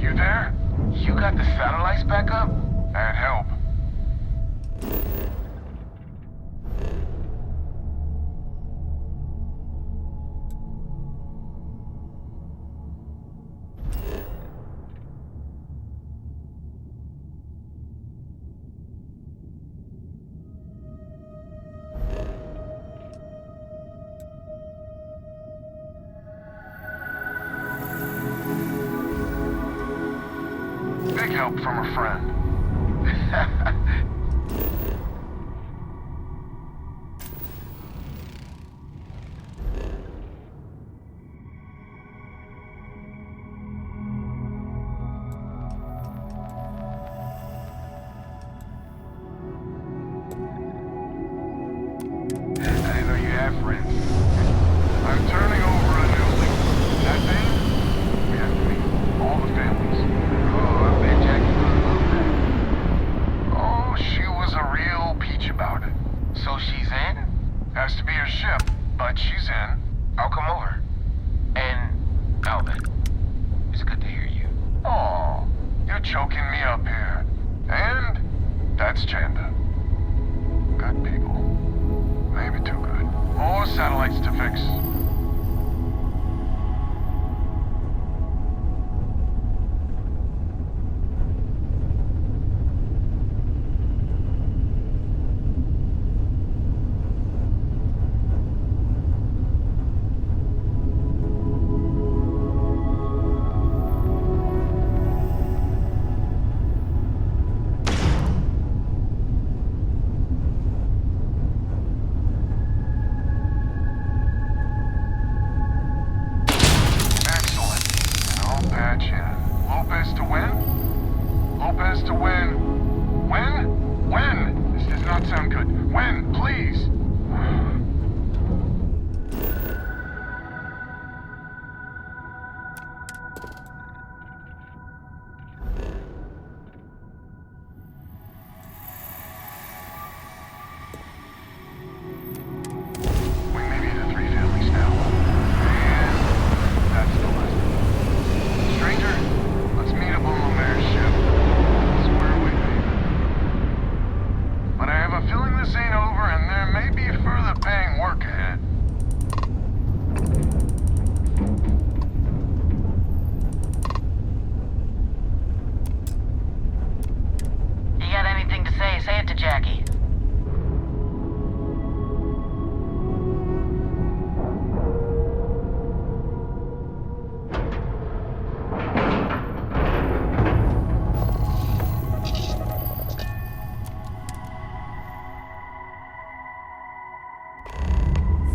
You there? You got the satellites back up? That'd help. Big help from a friend. I didn't know you had friends. I'm turning over a new leaf. That thing? We have to meet all the families. Oh, I bet Jackie would love that. Oh, she was a real peach about it. So she's in? Has to be her ship, but she's in. I'll come over. And Alvin, it's good to hear you. Oh, you're choking me up here. And that's Chanda. Good people. Maybe too good. More satellites to fix. Lopez to win? Lopez to win. Win? Win! This does not sound good. Win, please! We may be the three families now. And that's the list. Stranger, let's meet up on Altair's ship. Square away, baby. But I have a feeling this ain't over, and there may be further paying work ahead. You got anything to say? Say it to Jackie.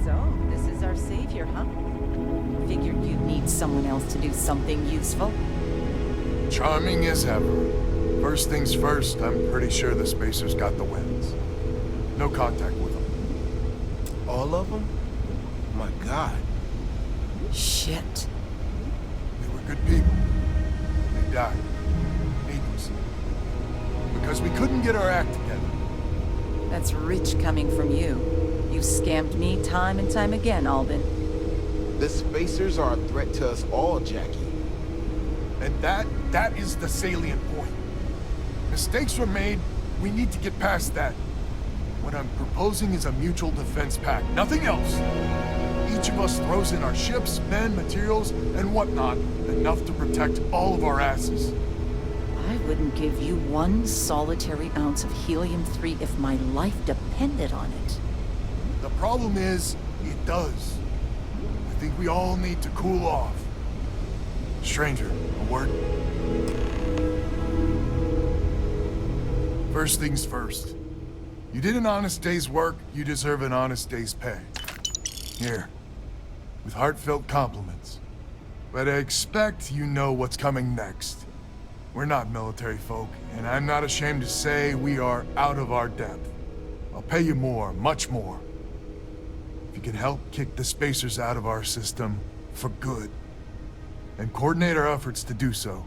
So, this is our savior, huh? Figured you'd need someone else to do something useful. Charming as ever. First things first, I'm pretty sure the Spacers got the winds. No contact with them. All of them? My God. Shit. They were good people. They died. Needlessly. Because we couldn't get our act together. That's rich coming from you. You scammed me time and time again, Alvin. The Spacers are a threat to us all, Jackie. And that is the salient point. Mistakes were made, we need to get past that. What I'm proposing is a mutual defense pact, nothing else. Each of us throws in our ships, men, materials, and whatnot, enough to protect all of our asses. I wouldn't give you one solitary ounce of helium-3 if my life depended on it. The problem is, it does. I think we all need to cool off. Stranger, a word? First things first. You did an honest day's work, you deserve an honest day's pay. Here, with heartfelt compliments. But I expect you know what's coming next. We're not military folk, and I'm not ashamed to say we are out of our depth. I'll pay you more, much more. If you can help kick the Spacers out of our system for good, and coordinate our efforts to do so.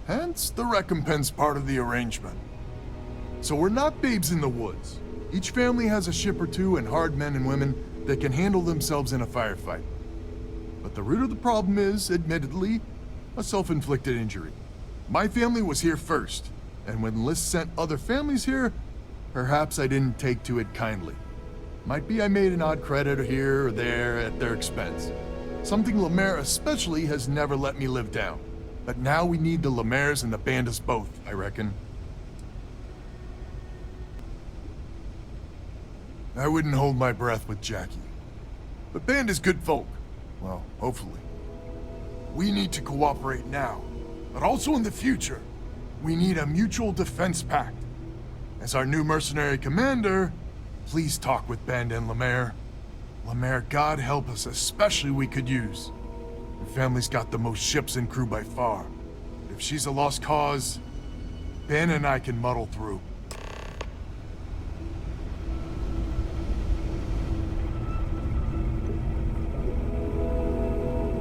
Hence the recompense part of the arrangement. So we're not babes in the woods. Each family has a ship or two and hard men and women they can handle themselves in a firefight. But the root of the problem is, admittedly, a self-inflicted injury. My family was here first, and when Liz sent other families here, perhaps I didn't take to it kindly. Might be I made an odd credit here or there at their expense. Something Lemaire especially has never let me live down. But now we need the Lemaires and the Bandits both, I reckon. I wouldn't hold my breath with Jackie. But Band is good folk. Well, hopefully. We need to cooperate now, but also in the future. We need a mutual defense pact. As our new mercenary commander, please talk with Band and Lemaire. Lemaire, God help us, especially we could use. Her family's got the most ships and crew by far. If she's a lost cause, Ben and I can muddle through.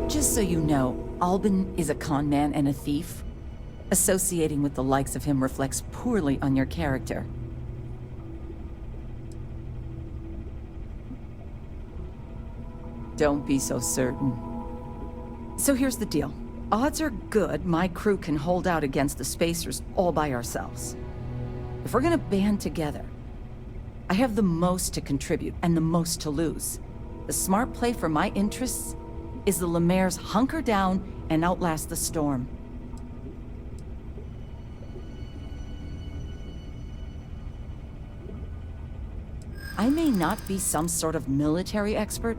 Just so you know, Albin is a con man and a thief. Associating with the likes of him reflects poorly on your character. Don't be so certain. So here's the deal. Odds are good my crew can hold out against the Spacers all by ourselves. If we're gonna band together, I have the most to contribute and the most to lose. The smart play for my interests is the Lemaire's hunker down and outlast the storm. I may not be some sort of military expert,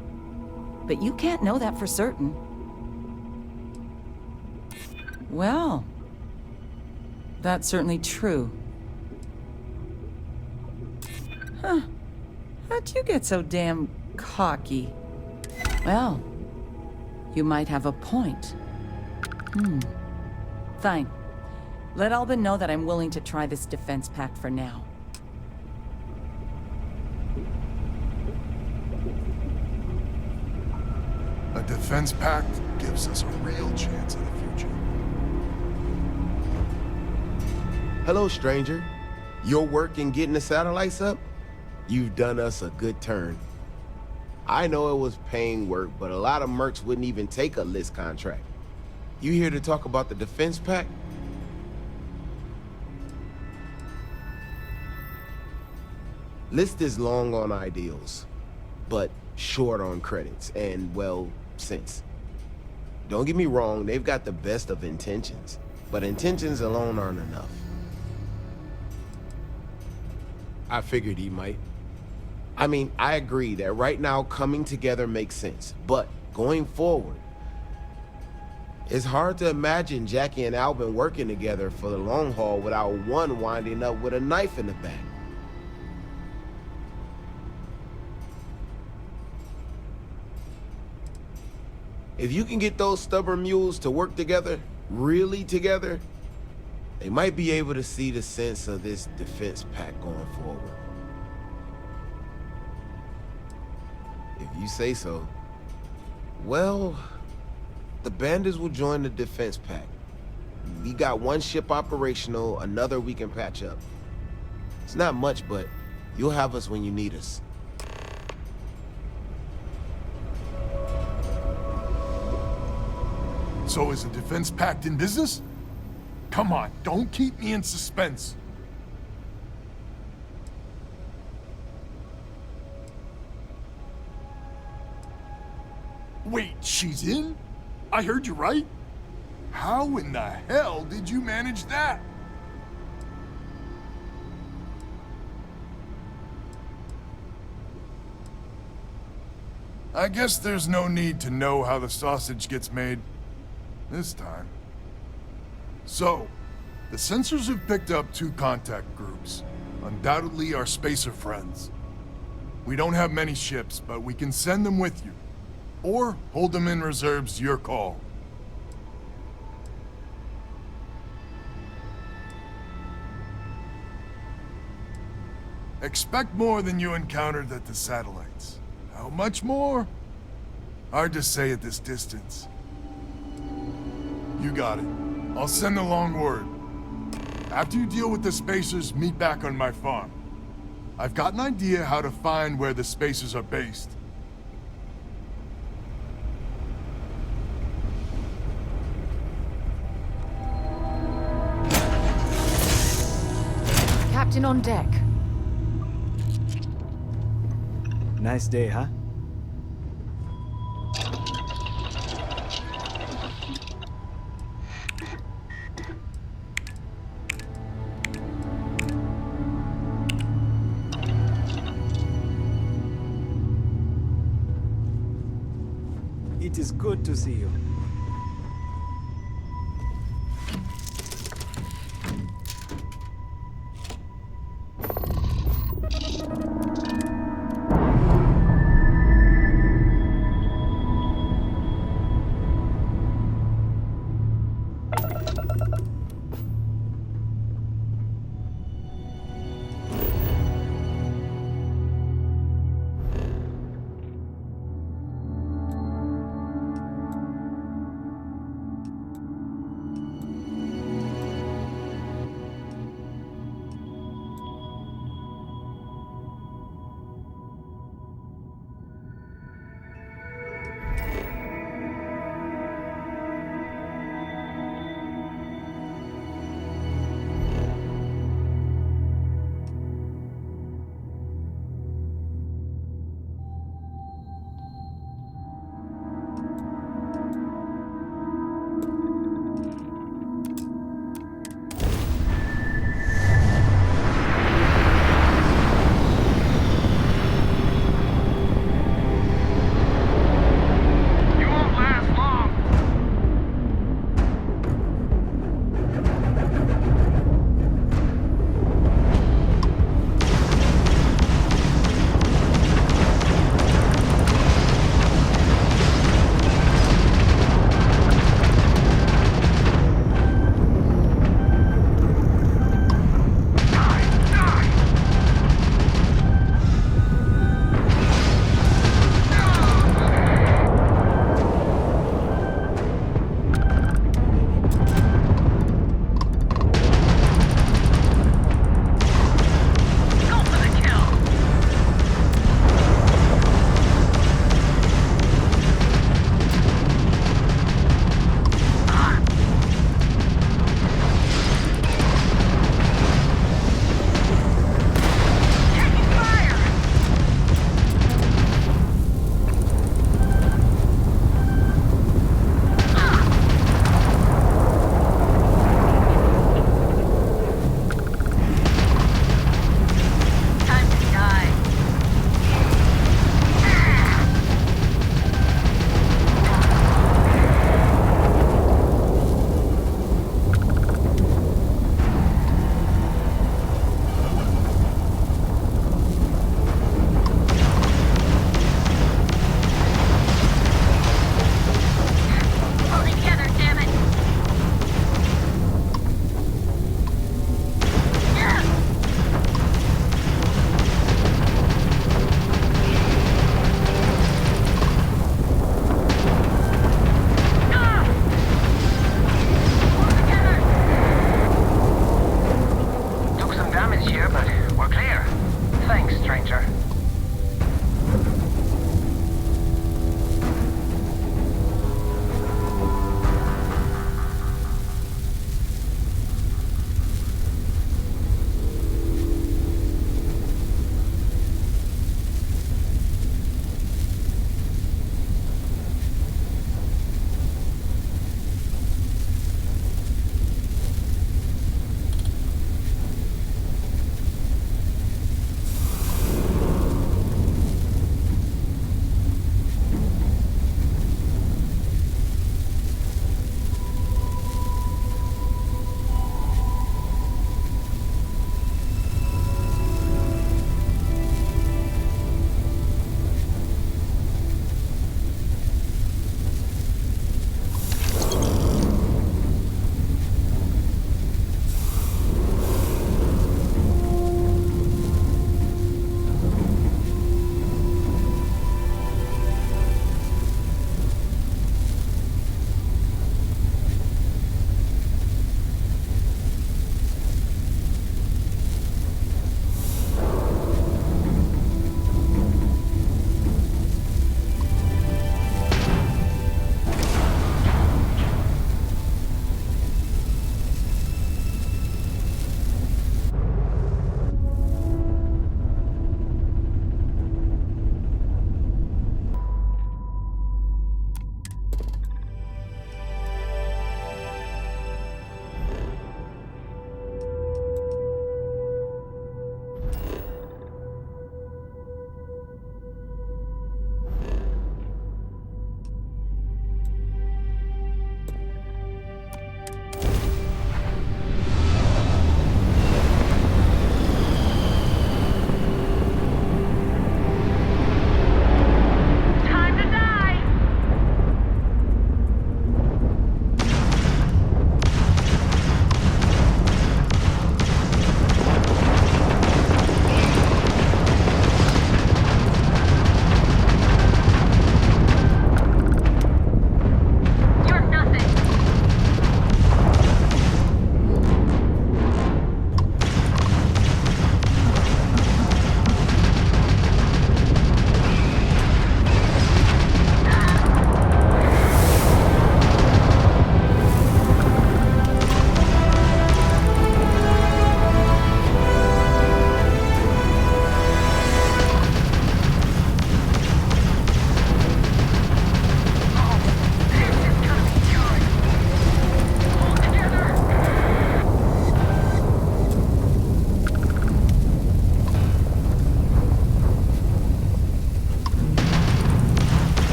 but you can't know that for certain. Well, that's certainly true. Huh. How'd you get so damn cocky? Well, you might have a point. Fine. Let Albin know that I'm willing to try this defense pact for now. A defense pact gives us a real chance in the future. Hello, stranger. Your work in getting the satellites up? You've done us a good turn. I know it was paying work, but a lot of mercs wouldn't even take a list contract. You here to talk about the defense pact? List is long on ideals, but short on credits and, well, sense. Don't get me wrong, they've got the best of intentions, but intentions alone aren't enough. I figured he might. I mean, I agree that right now coming together makes sense, but going forward, it's hard to imagine Jackie and Albin working together for the long haul without one winding up with a knife in the back. If you can get those stubborn mules to work together, really together, they might be able to see the sense of this defense pact going forward. If you say so. Well, the Bandits will join the defense pact. We got one ship operational, another we can patch up. It's not much, but you'll have us when you need us. So is a defense pact in business? Come on, don't keep me in suspense. Wait, she's in? I heard you right? How in the hell did you manage that? I guess there's no need to know how the sausage gets made this time. So, the sensors have picked up 2 contact groups. Undoubtedly our spacer friends. We don't have many ships, but we can send them with you. Or hold them in reserves, your call. Expect more than you encountered at the satellites. How much more? Hard to say at this distance. You got it. I'll send the long word. After you deal with the Spacers, meet back on my farm. I've got an idea how to find where the Spacers are based. Captain on deck. Nice day, huh? It is good to see you.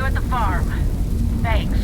at the farm. Thanks.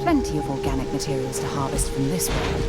Plenty of organic materials to harvest from this world.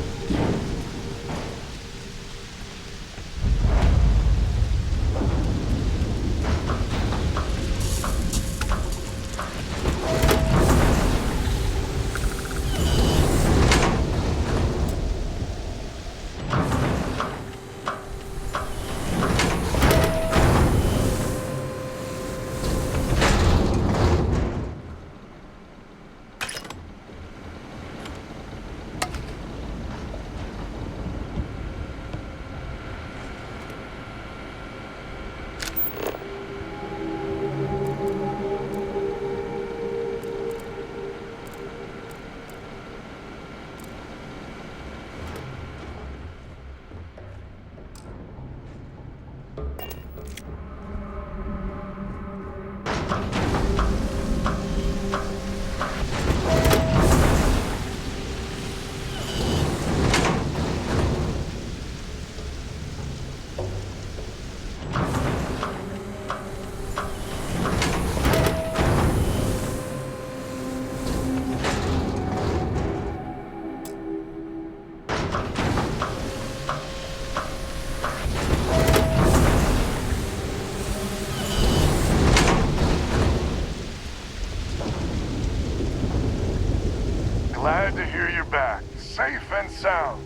Glad to hear you're back, safe and sound.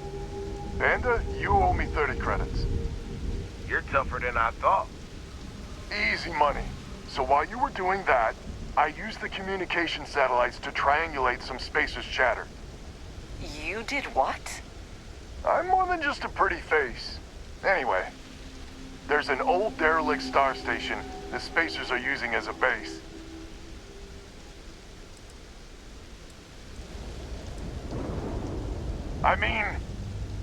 Vanda, you owe me 30 credits. You're tougher than I thought. Easy money. So while you were doing that, I used the communication satellites to triangulate some spacers' chatter. You did what? I'm more than just a pretty face. Anyway, there's an old derelict StarStation the spacers are using as a base. I mean,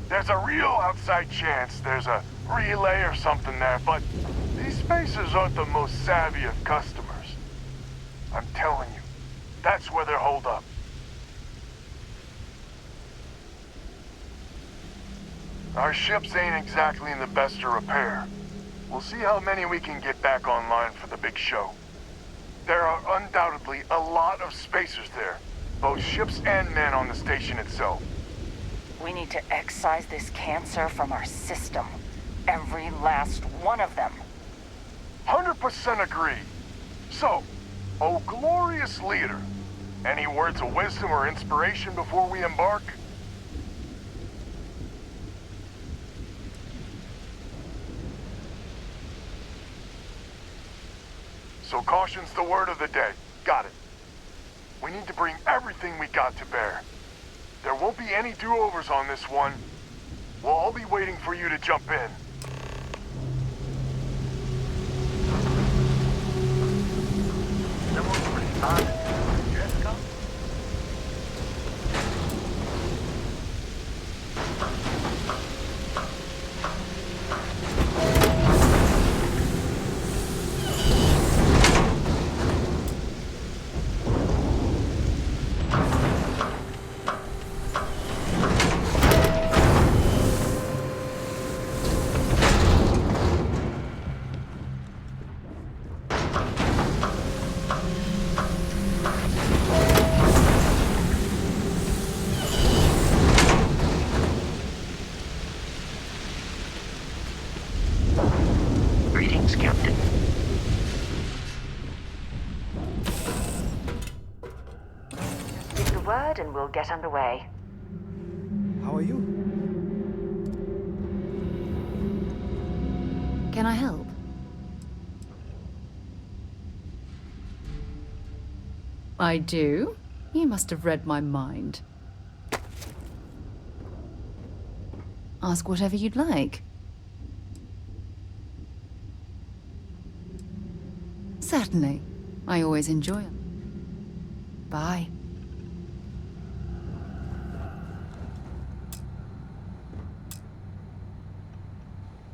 there's a real outside chance there's a relay or something there, but these Spacers aren't the most savvy of customers. I'm telling you, that's where they're holed up. Our ships ain't exactly in the best of repair. We'll see how many we can get back online for the big show. There are undoubtedly a lot of spacers there, both ships and men on the station itself. We need to excise this cancer from our system. Every last one of them. 100% agree. So, oh glorious leader, any words of wisdom or inspiration before we embark? So caution's the word of the day. Got it. We need to bring everything we got to bear. There won't be any do-overs on this one. We'll all be waiting for you to jump in. Someone responded to the dress code? Greetings, Captain. Give the word and we'll get underway. How are you? Can I help? I do? You must have read my mind. Ask whatever you'd like. Certainly. I always enjoy it. Bye.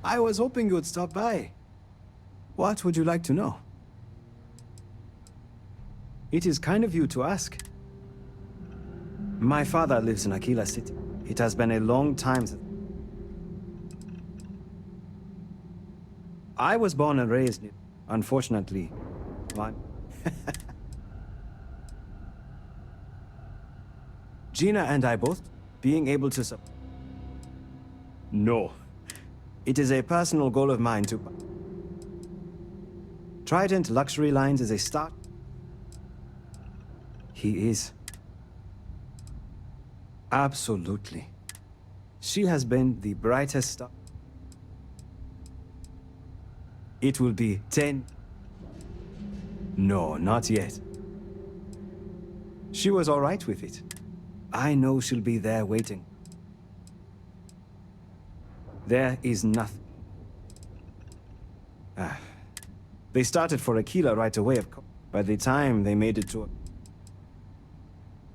I was hoping you would stop by. What would you like to know? It is kind of you to ask. My father lives in Aquila City. It has been a long time since... I was born and raised in... Unfortunately, my... Gina and I both being able to... No. It is a personal goal of mine to... Trident Luxury Lines is a start. He is. Absolutely. She has been the brightest star. It will be 10. No, not yet. She was all right with it. I know she'll be there waiting. There is nothing. They started for Aquila right away, of course. By the time they made it to...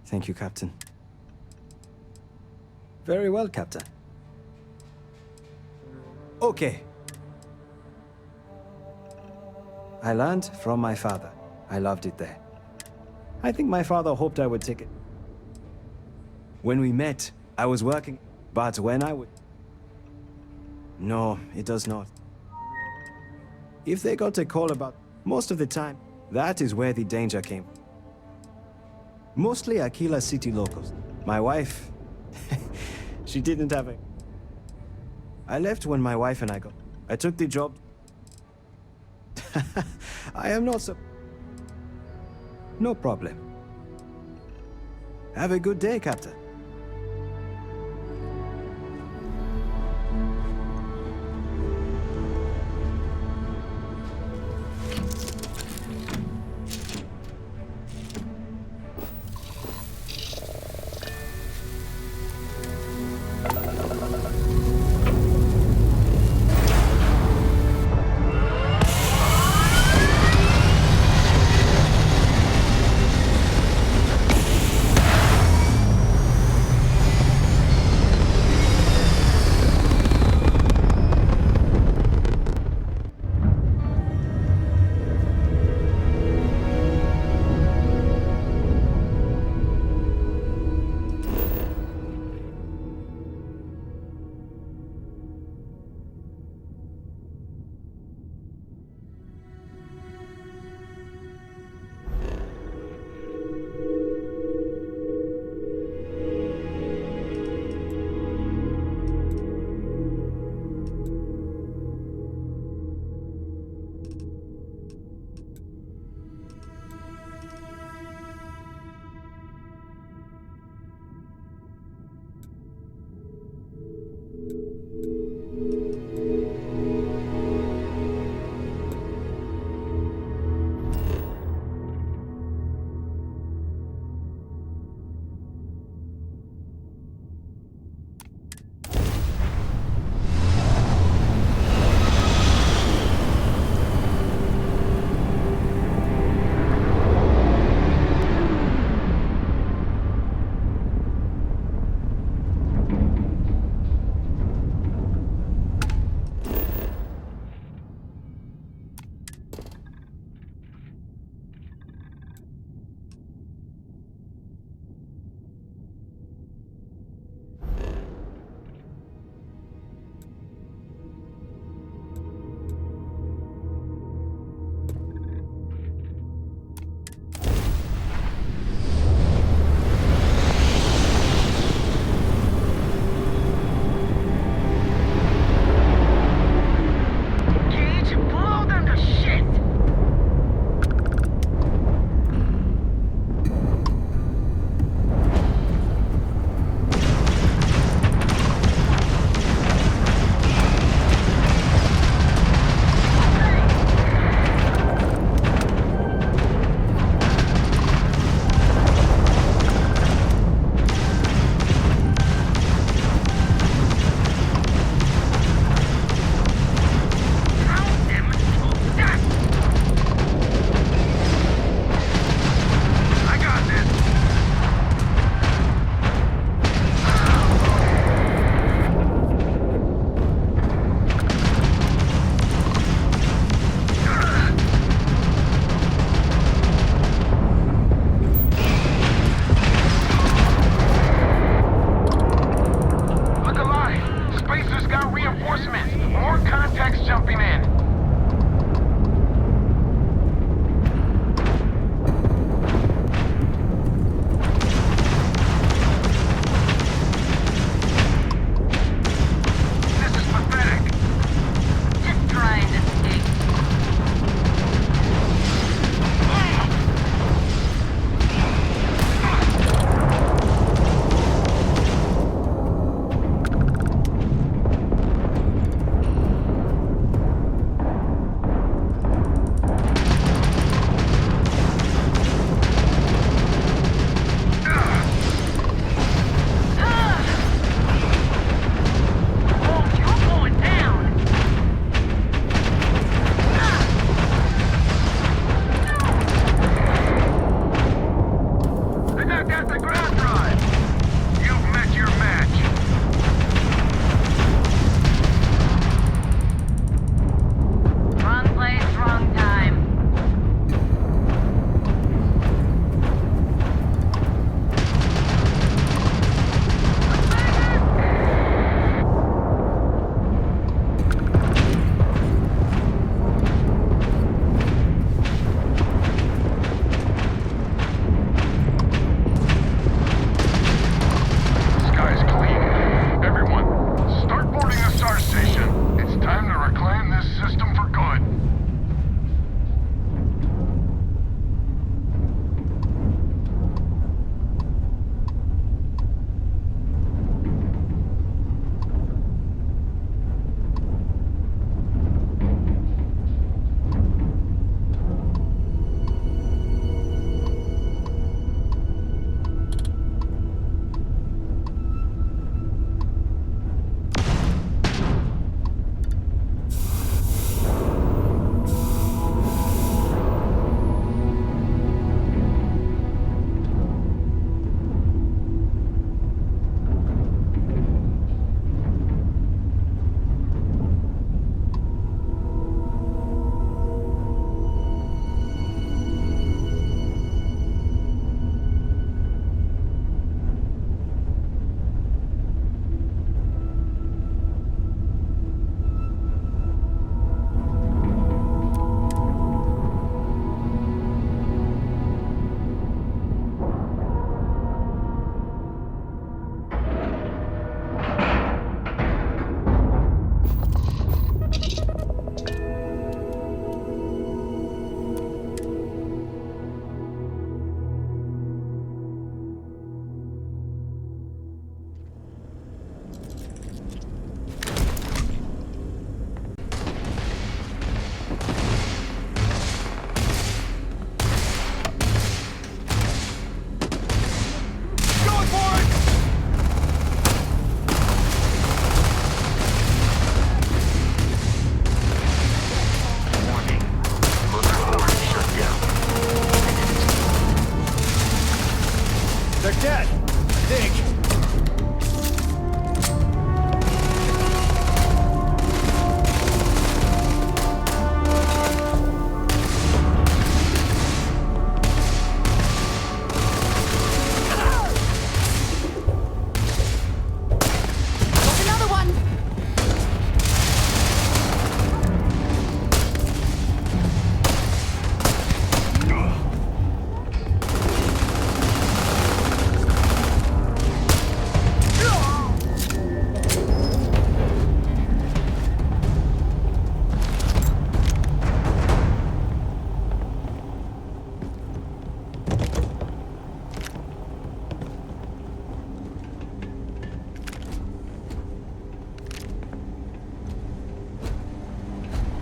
Thank you, Captain. Very well, Captain. Okay. I learned from my father. I loved it there. I think my father hoped I would take it. When we met, I was working, but when I would... No, it does not. If they got a call about... Most of the time, that is where the danger came. Mostly Aquila City locals. My wife... she didn't have a... I left when my wife and I got... I took the job... I am not so... No problem. Have a good day, Captain.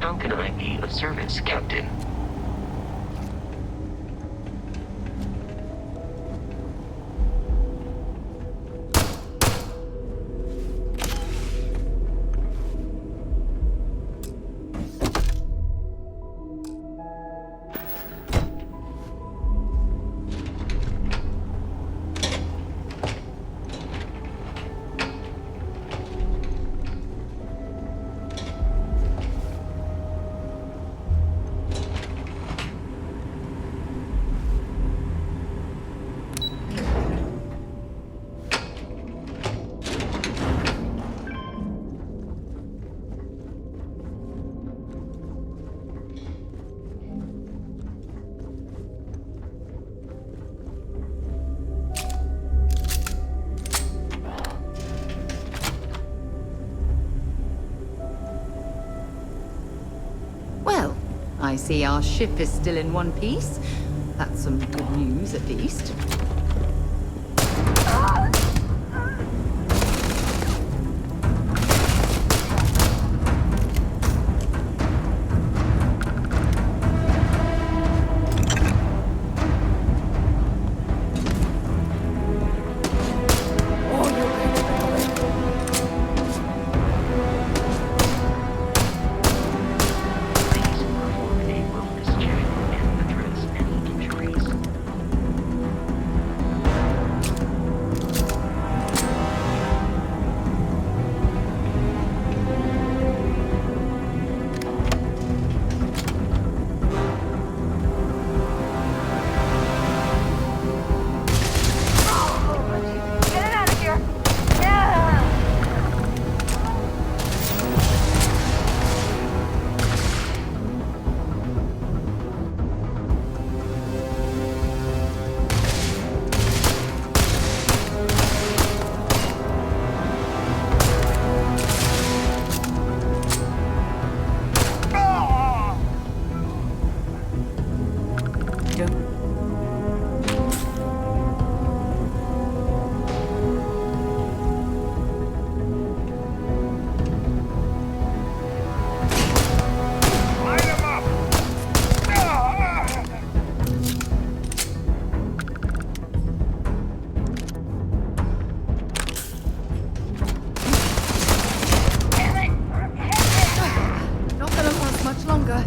How can I be of service, Captain? Well, I see our ship is still in one piece. That's some good news, at least. Please perform a wellness check and address any injuries. Get it out of here! Yeah! Light 'em up! Not gonna last much longer.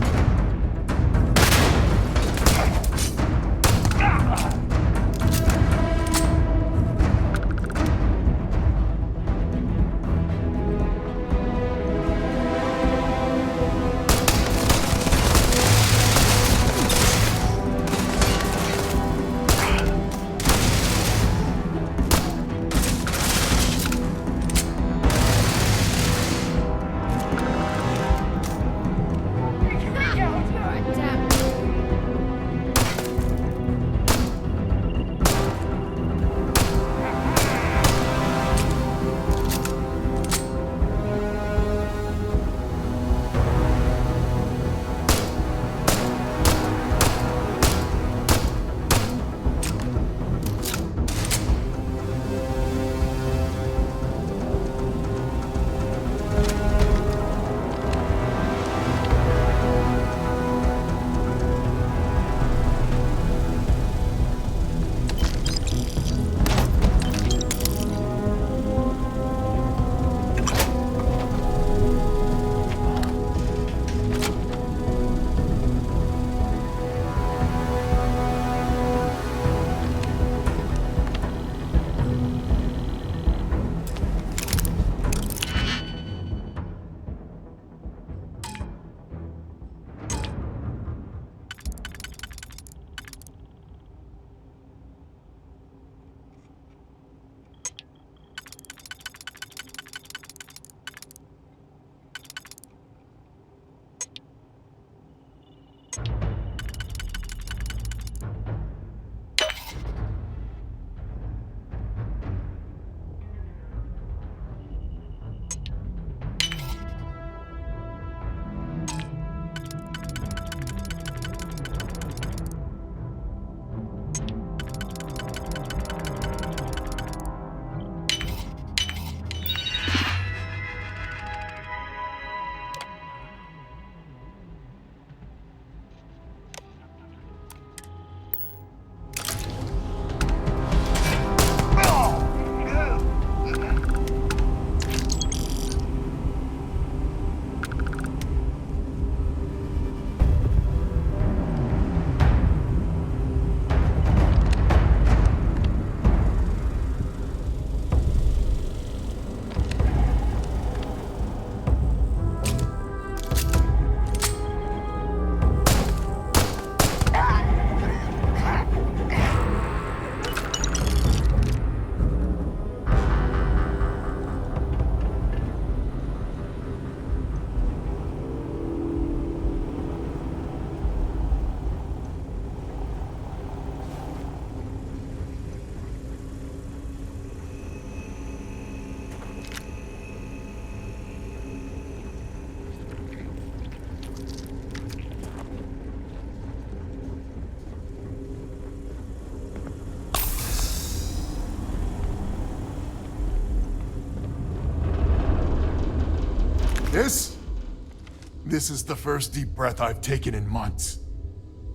This is the first deep breath I've taken in months.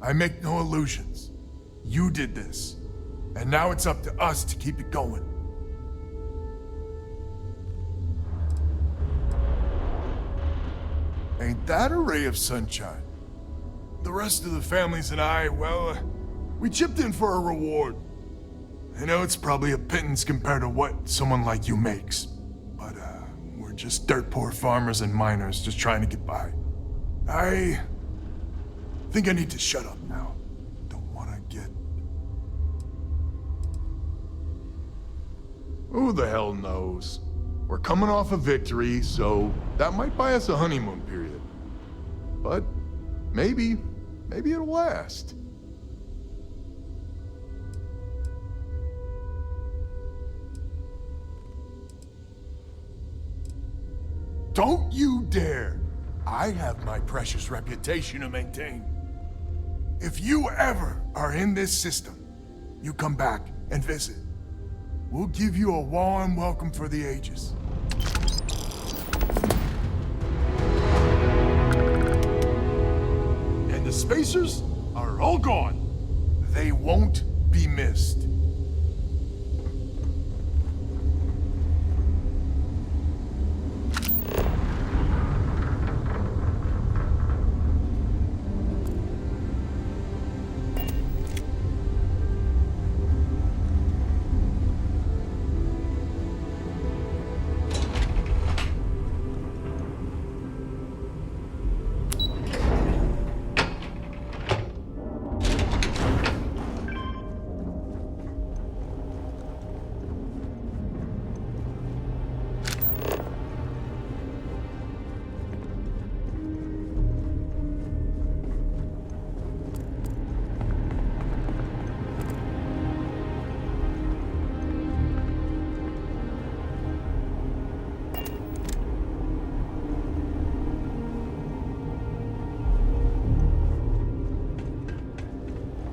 I make no illusions. You did this. And now it's up to us to keep it going. Ain't that a ray of sunshine? The rest of the families and I, well, we chipped in for a reward. I know it's probably a pittance compared to what someone like you makes. But, we're just dirt poor farmers and miners just trying to get by. I think I need to shut up now. Don't want to get... Who the hell knows? We're coming off a victory, so that might buy us a honeymoon period. But maybe it'll last. Don't you dare! I have my precious reputation to maintain. If you ever are in this system, you come back and visit. We'll give you a warm welcome for the ages. And the spacers are all gone. They won't be missed.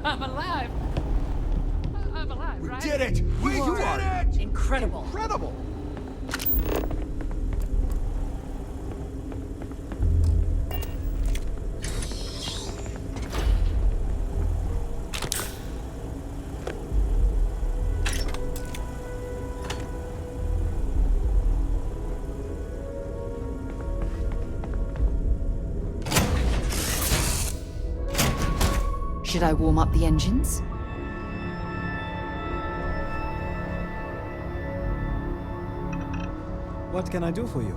I'm alive. I'm alive, right? Did it! We did it! Incredible. Incredible! Should I warm up the engines? What can I do for you?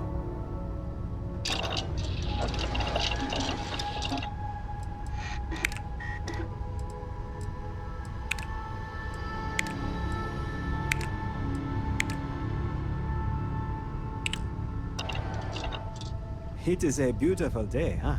It is a beautiful day, huh?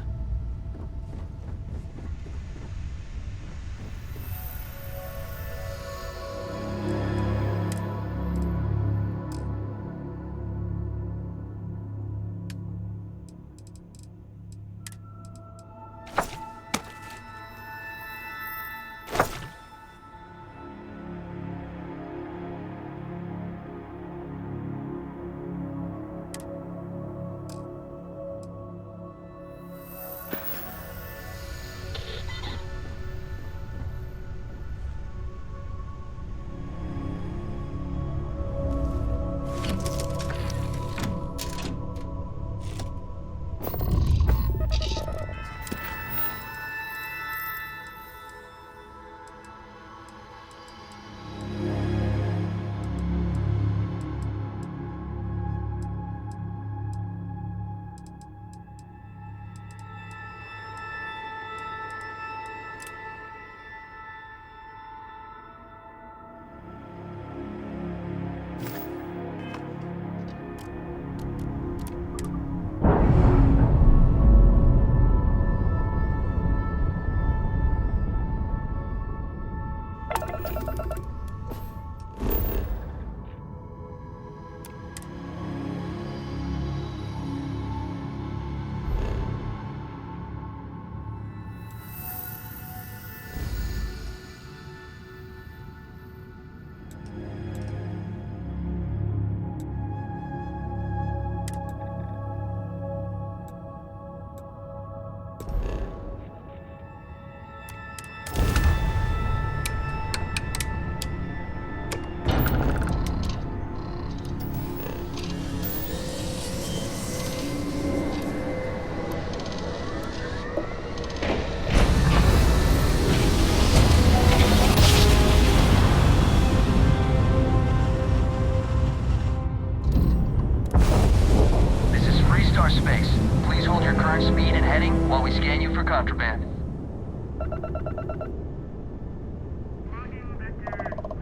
Heading while we scan you for contraband.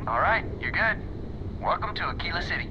All right, you're good. Welcome to Aquila City.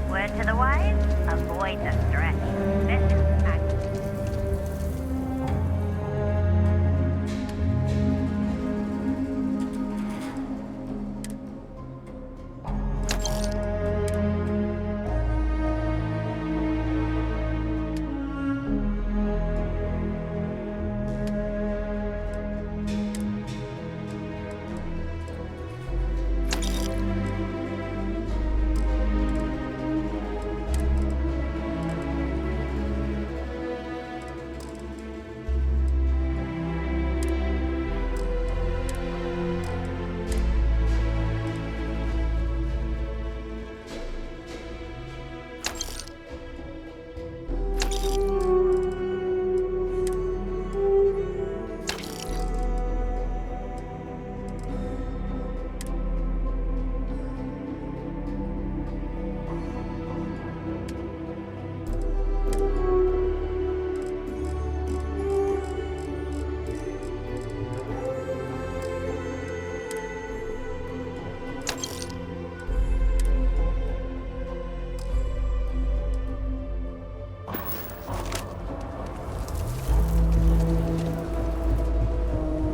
Word to the wise, avoid the stretch. This is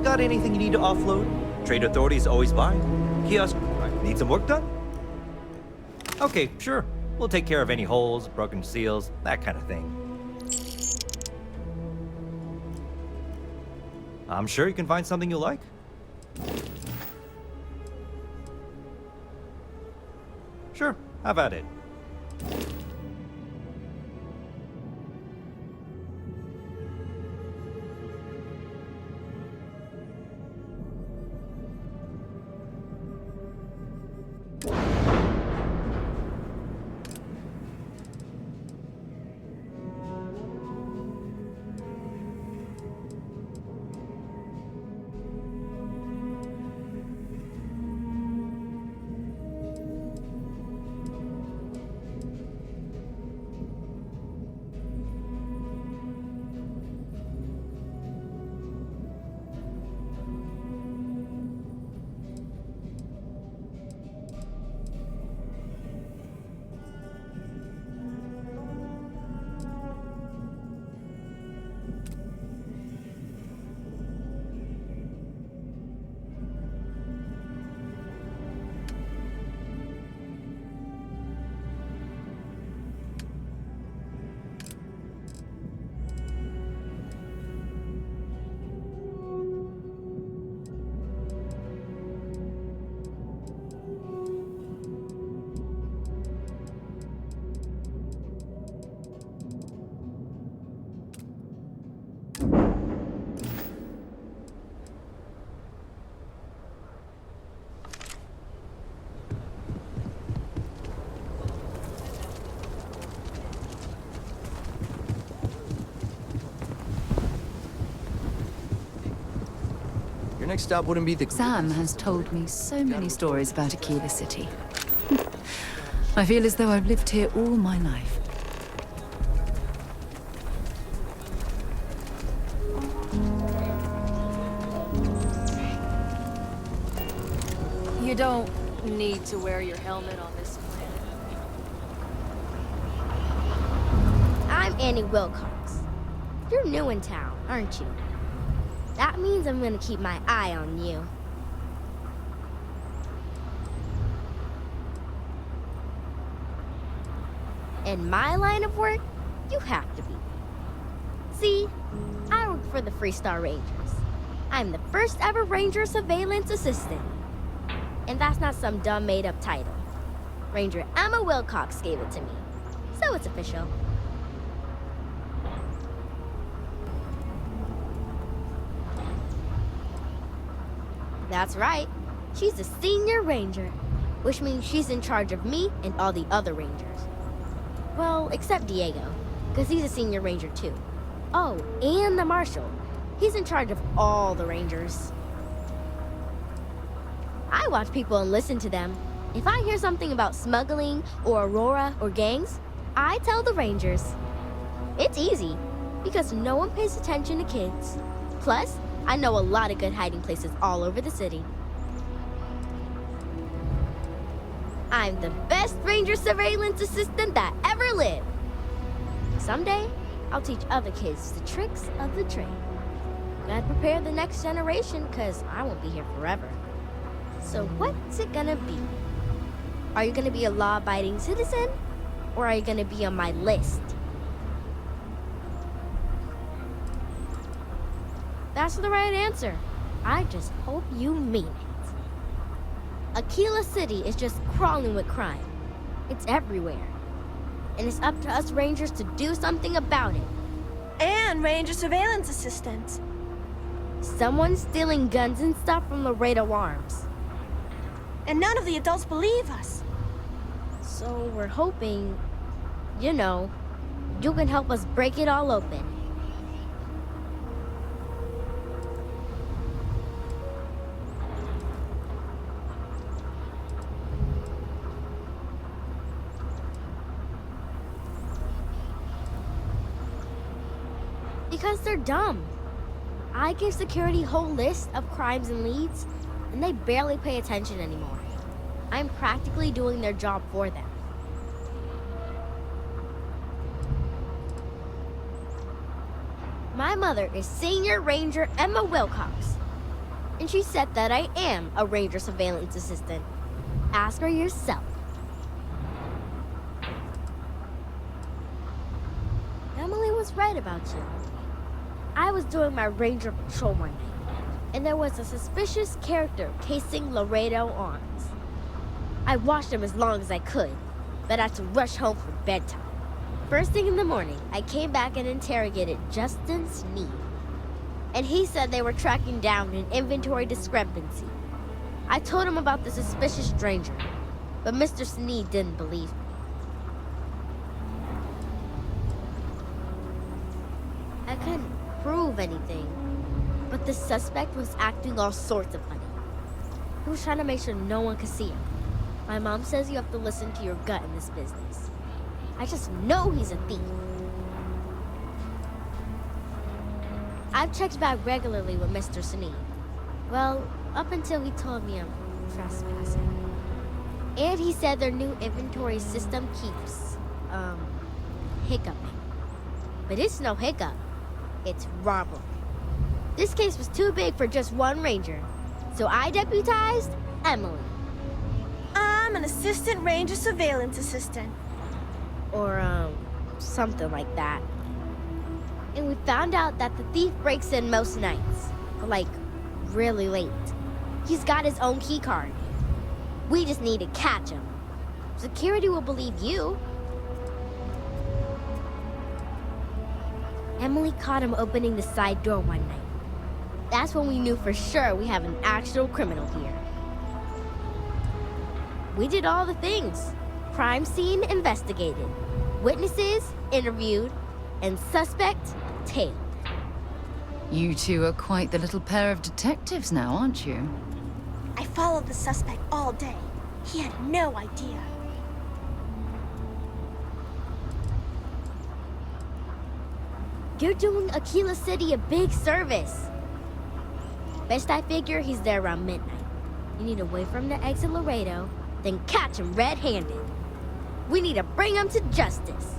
Got anything you need to offload? Trade Authority is always buying. Kiosk, need some work done? Okay, sure. We'll take care of any holes, broken seals, that kind of thing. I'm sure you can find something you like. Sure, have at it. Your next stop wouldn't be the... Sam has told me so many stories about Aquila City. I feel as though I've lived here all my life. You don't need to wear your helmet on this planet. I'm Annie Wilcox. You're new in town, aren't you? That means I'm gonna keep my eye on you. In my line of work, you have to be. See, I work for the Freestar Rangers. I'm the first ever Ranger Surveillance Assistant. And that's not some dumb made-up title. Ranger Emma Wilcox gave it to me, so it's official. That's right. She's a senior ranger, which means she's in charge of me and all the other rangers. Well, except Diego, because he's a senior ranger too. Oh, and the marshal. He's in charge of all the rangers. I watch people and listen to them. If I hear something about smuggling or Aurora or gangs, I tell the rangers. It's easy, because no one pays attention to kids. Plus, I know a lot of good hiding places all over the city. I'm the best Ranger Surveillance Assistant that ever lived. Someday, I'll teach other kids the tricks of the trade. Gotta prepare the next generation, because I won't be here forever. So what's it gonna be? Are you gonna be a law-abiding citizen? Or are you gonna be on my list? That's the right answer. I just hope you mean it. Aquila City is just crawling with crime. It's everywhere. And it's up to us Rangers to do something about it. And Ranger Surveillance Assistants. Someone's stealing guns and stuff from Laredo Arms. And none of the adults believe us. So we're hoping, you know, you can help us break it all open. Because they're dumb. I give security a whole list of crimes and leads, and they barely pay attention anymore. I'm practically doing their job for them. My mother is Senior Ranger Emma Wilcox, and she said that I am a Ranger Surveillance Assistant. Ask her yourself. Emily was right about you. I was doing my ranger patrol one night, and there was a suspicious character casing Laredo Arms. I watched him as long as I could, but I had to rush home for bedtime. First thing in the morning, I came back and interrogated Justin Sneed. And he said they were tracking down an inventory discrepancy. I told him about the suspicious stranger, but Mr. Sneed didn't believe me. I couldn't prove anything, but the suspect was acting all sorts of funny. He was trying to make sure no one could see him. My mom says you have to listen to your gut in this business. I just know he's a thief. I've checked back regularly with Mr. Sneed. Well, up until he told me I'm trespassing. And he said their new inventory system keeps, hiccuping. But it's no hiccup. It's robbery. This case was too big for just one ranger, so I deputized Emily. I'm an Assistant Ranger Surveillance Assistant. Or, something like that. And we found out that the thief breaks in most nights, but like, really late. He's got his own key card. We just need to catch him. Security will believe you. Emily caught him opening the side door one night. That's when we knew for sure we have an actual criminal here. We did all the things. Crime scene investigated, witnesses interviewed, and suspect tailed. You two are quite the little pair of detectives now, aren't you? I followed the suspect all day. He had no idea. You're doing Aquila City a big service. Best I figure he's there around midnight. You need to wait for him to exit Laredo, then catch him red-handed. We need to bring him to justice.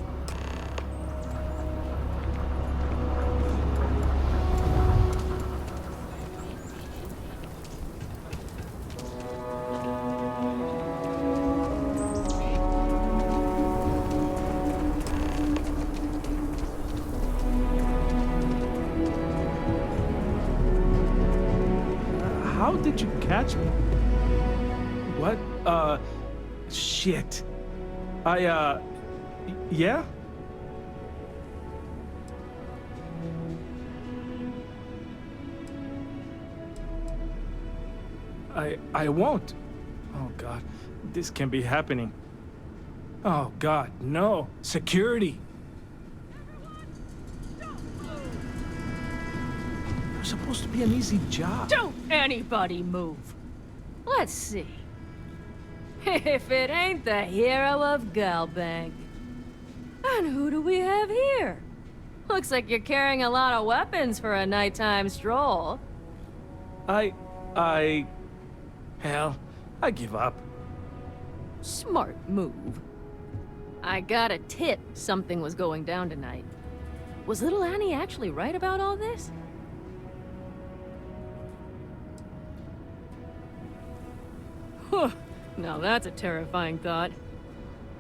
How did you catch me? What? Shit. Yeah? I won't. Oh, God. This can't be happening. Oh, God, no. Security. It's supposed to be an easy job. Don't anybody move. Let's see. If it ain't the hero of Galbank. And who do we have here? Looks like you're carrying a lot of weapons for a nighttime stroll. Hell, I give up. Smart move. I got a tip something was going down tonight. Was little Annie actually right about all this? Huh. Now that's a terrifying thought.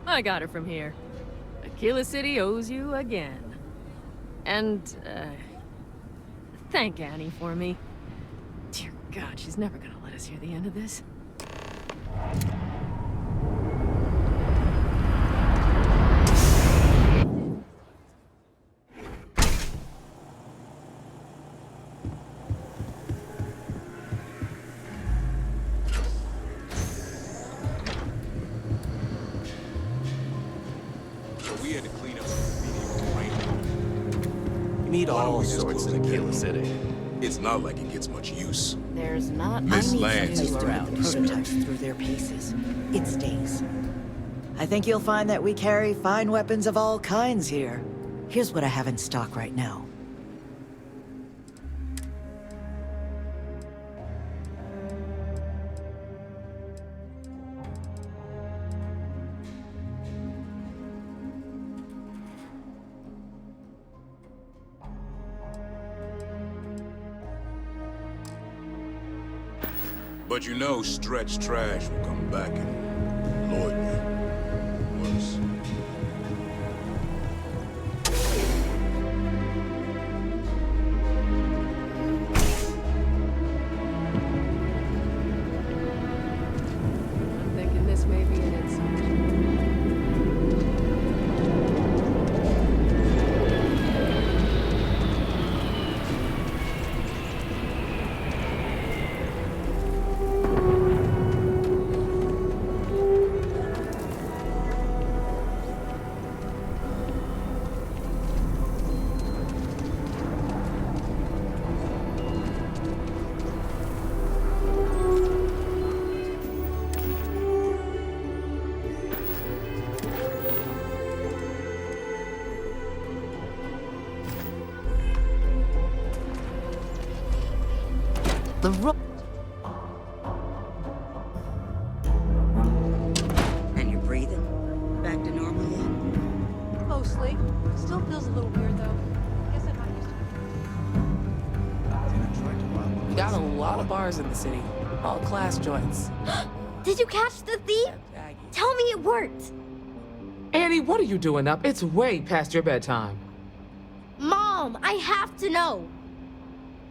I got it from here. Aquila City owes you again. And, thank Annie for me. Dear God, she's never gonna let us hear the end of this. Need all sorts in Aquila City. It's not like it gets much use. There's not Miss any Lance is place to doing put this. prototypes through their paces. It stays. I think you'll find that we carry fine weapons of all kinds here. Here's what I have in stock right now. But you know Stretch Trash will come back and Lloyd worse. I'm thinking this may be an insult. The And you're breathing? Back to normal yet? Mostly. Still feels a little weird, though. Guess I'm not used to it. We got a lot of bars in the city. All class joints. Did you catch the thief? Tell me it worked. Annie, what are you doing up? It's way past your bedtime. Mom, I have to know.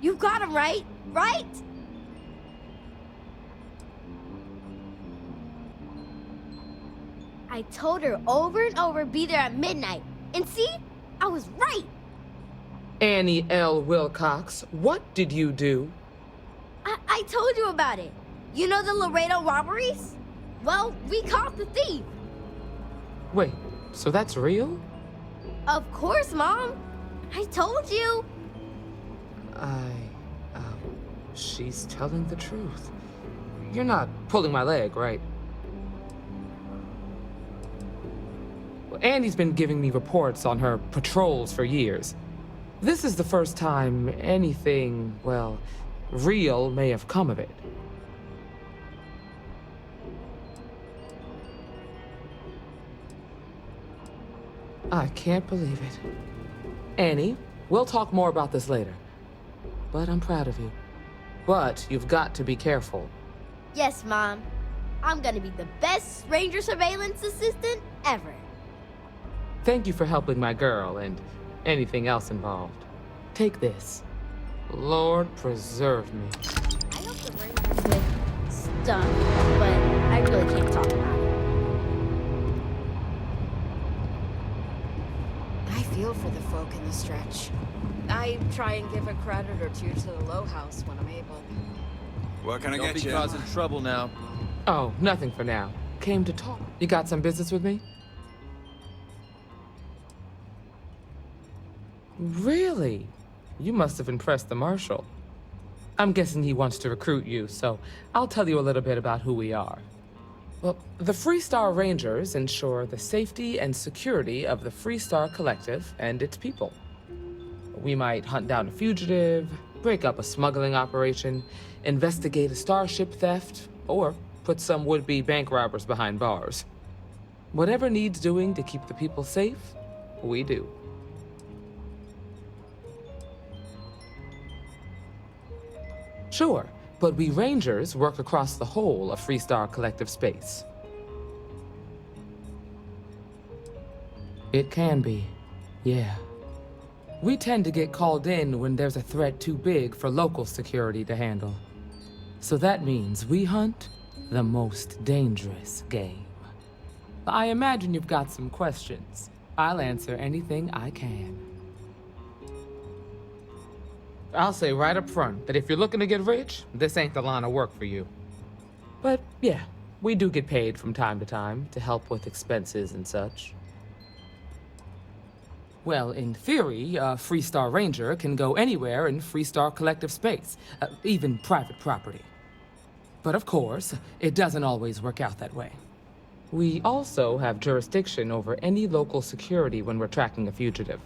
You got him right? Right? I told her over and over be there at midnight. And see? I was right. Annie L. Wilcox, what did you do? I told you about it. You know the Laredo robberies? Well, we caught the thief. Wait, so that's real? Of course, Mom. I told you. She's telling the truth. You're not pulling my leg, right? Well, Annie's been giving me reports on her patrols for years. This is the first time anything, well, real may have come of it. I can't believe it. Annie, we'll talk more about this later. But I'm proud of you. But you've got to be careful. Yes, Mom. I'm gonna be the best ranger surveillance assistant ever. Thank you for helping my girl and anything else involved. Take this. Lord preserve me. I hope the ranger stuff, but I really can't talk about it. I feel for the folk in the stretch. I try and give a credit or two to the Low House when I'm able. What can I Don't get be you? causing trouble now. Oh, nothing for now. Came to talk. You got some business with me? Really? You must have impressed the Marshal. I'm guessing he wants to recruit you, so I'll tell you a little bit about who we are. Well, the Freestar Rangers ensure the safety and security of the Freestar Collective and its people. We might hunt down a fugitive, break up a smuggling operation, investigate a starship theft, or put some would-be bank robbers behind bars. Whatever needs doing to keep the people safe, we do. Sure, but we Rangers work across the whole of Freestar Collective space. It can be, yeah. We tend to get called in when there's a threat too big for local security to handle. So that means we hunt the most dangerous game. I imagine you've got some questions. I'll answer anything I can. I'll say right up front that if you're looking to get rich, this ain't the line of work for you. But yeah, we do get paid from time to time to help with expenses and such. Well, in theory, a Freestar Ranger can go anywhere in Freestar Collective space, even private property. But of course, it doesn't always work out that way. We also have jurisdiction over any local security when we're tracking a fugitive.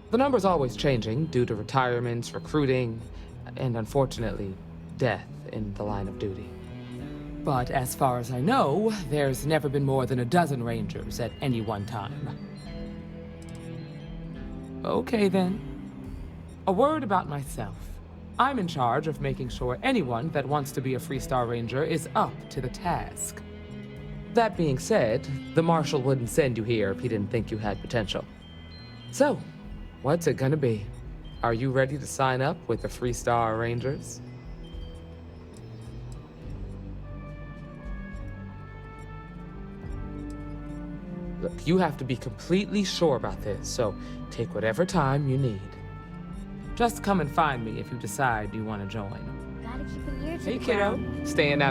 The number's always changing due to retirements, recruiting, and unfortunately, death in the line of duty. But as far as I know, there's never been more than a dozen Rangers at any one time. Okay then. A word about myself. I'm in charge of making sure anyone that wants to be a Freestar Ranger is up to the task. That being said, the Marshal wouldn't send you here if he didn't think you had potential. So, what's it gonna be? Are you ready to sign up with the Freestar Rangers? Look, you have to be completely sure about this, so take whatever time you need. Just come and find me if you decide you want to join. Gotta keep an ear to Hey, the kiddo. ground. Staying out